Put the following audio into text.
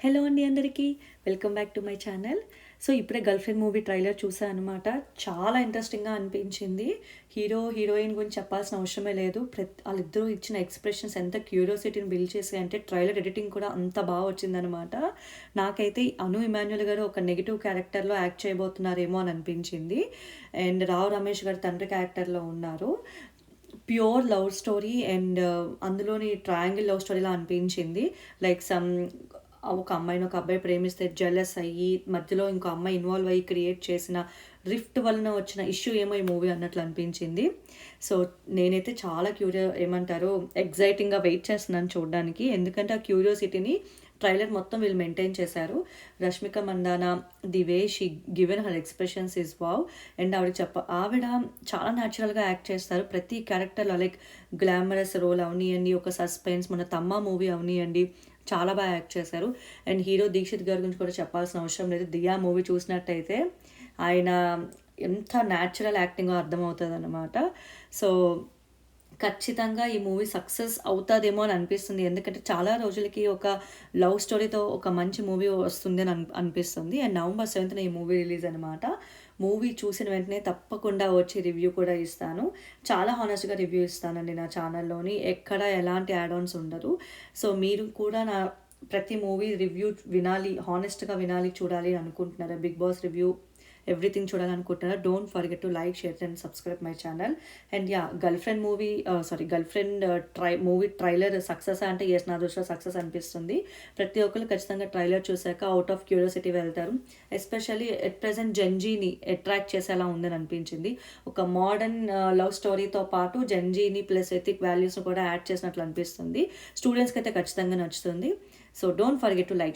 Hello అండి అందరికీ. Welcome back to my channel. So, ఇప్పుడే 'గర్ల్ ఫ్రెండ్' మూవీ ట్రైలర్ చూసా అనమాట. చాలా ఇంట్రెస్టింగ్‌గా అనిపించింది. హీరో, హీరోయిన్ గురించి చెప్పాల్సిన అవసరమే లేదు. ఆళ్ళిద్దరూ ఇచ్చిన ఎక్స్‌ప్రెషన్స్ ఎంత క్యూరియాసిటీని బిల్డ్ చేసాయంటే ట్రైలర్ ఎడిటింగ్ కూడా అంత వచ్చిందనమాట. నాకైతే అను ఇమాన్యుల్ గారు ఒక నెగెటివ్ క్యారెక్టర్‌లో యాక్ట్ చేయబోతున్నారేమో అని అనిపించింది. అండ్ రావు రమేష్ గారు తండ్రి క్యారెక్టర్‌లో ఉన్నారు. ప్యూర్ లవ్ స్టోరీ అండ్ అందులోని ట్రయాంగిల్ లవ్ స్టోరీలా అనిపించింది. లైక్ ఒక అమ్మాయిని ఒక అబ్బాయి ప్రేమిస్తే జెలస్ అయ్యి, మధ్యలో ఇంకో అమ్మాయి ఇన్వాల్వ్ అయ్యి క్రియేట్ చేసిన రిఫ్ట్ వలన వచ్చిన ఇష్యూ ఏమో ఈ మూవీ అన్నట్లు అనిపించింది. సో, నేనైతే చాలా ఏమంటారు ఎక్సైటింగ్‌గా వెయిట్ చేస్తున్నాను చూడడానికి. ఎందుకంటే ఆ క్యూరియాసిటీని ట్రైలర్ మొత్తం వీళ్ళు మెయింటైన్ చేశారు. Rashmika Mandanna the way she given her expressions is wow! And ఆవిడ చాలా న్యాచురల్‌గా యాక్ట్ చేస్తారు. ప్రతి క్యారెక్టర్‌లో లైక్ గ్లామరస్ రోల్ అవనియండి, ఒక సస్పెన్స్ మన 'తమ్మా' మూవీ అవనియండి, చాలా యాక్ట్ చేశారు. అండ్ హీరో 'దీక్షిత్' గారి గురించి కూడా చెప్పాల్సిన అవసరం లేదు. 'దియా' మూవీ చూసినట్టయితే ఆయన ఎంత న్యాచురల్ యాక్టింగో అర్థమవుతదనమాట. సో, ఖచ్చితంగా ఈ మూవీ సక్సెస్ అవుతదేమో అని అనిపిస్తుంది. ఎందుకంటే చాలా రోజులకి ఒక లవ్ స్టోరీతో ఒక మంచి మూవీ వస్తుంది అని అనిపిస్తుంది. అండ్ నవంబర్ 7థ్ ఈ మూవీ రిలీజ్ అనమాట. మూవీ చూసిన వెంటనే తప్పకుండా వచ్చి రివ్యూ కూడా ఇస్తాను. చాలా హానెస్ట్‌గా రివ్యూ ఇస్తానండి నా ఛానల్‌లోని. ఎక్కడ ఎలాంటి యాడ్ ఆన్స్ ఉండదు. సో, మీరు కూడా నా ప్రతి మూవీ రివ్యూ వినాలి, హానెస్ట్‌గా వినాలి, చూడాలి అని అనుకుంటున్నారా? 'బిగ్ బాస్' రివ్యూ ఎవ్రీథింగ్ చూడాలనుకుంటున్నారా? Don't forget to like, share and subscribe my channel. And yeah! 'Girlfriend' movie girlfriend movie trailer సక్సెసా అంటే యెస్, నా దృష్టిలో సక్సెస్ అనిపిస్తుంది. ప్రతి ఒక్కళ్ళు ఖచ్చితంగా ట్రైలర్ చూసాక ఔట్ ఆఫ్ క్యూరియాసిటీ వెళ్తారు. ఎస్పెషల్లీ ఎట్ ప్రెజెంట్ జెన్‌జీని అట్రాక్ట్ చేసేలా ఉందని అనిపించింది. ఒక మోడర్న్ లవ్ స్టోరీతో పాటు జెన్‌జీని ప్లస్ ఎథిక్ వాల్యూస్‌ని కూడా యాడ్ చేసినట్లు అనిపిస్తుంది. స్టూడెంట్స్‌కి అయితే ఖచ్చితంగా నచ్చుతుంది. So, don't forget to like